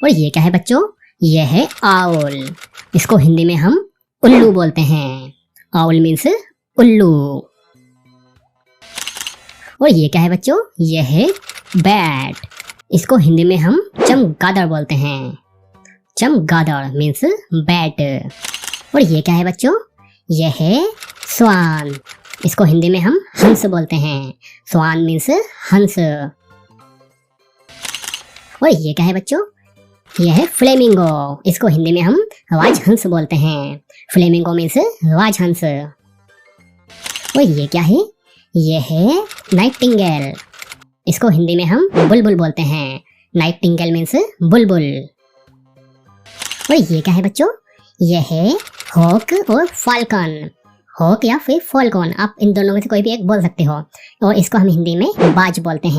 और ये क्या है बच्चों? ये है आउल। इसको हिंदी में हम उल्लू बोलते हैं। आउल मीन्स उल्लू। और ये क्या है बच्चों? ये है बैट। इसको हिंदी में हम चमगादड़ बोलते हैं। चमगादड़ मीन्स बैट। और ये क्या है बच्चों? ये है स्वान। इसको हिंदी में हम हंस बोलते हैं। स्वान मीन्स हंस। और ये क्या है बच्चों? ये है फ्लेमिंगो। इसको हिंदी में हम राजहंस बोलते हैं। फ्लेमिंगो मीन्स राजहंस। और ये क्या है? ये है नाइटिंगेल। इसको हिंदी में हम बुलबुल बोलते हैं। नाइटिंगेल मीन्स बुलबुल। और ये क्या है बच्चों? ये है हॉक और फाल्कन। हॉक या फिर फाल्कन, आप इन दोनों में से कोई भी एक बोल सकते हो। और इसको हम हिंदी में बाज बोलते हैं।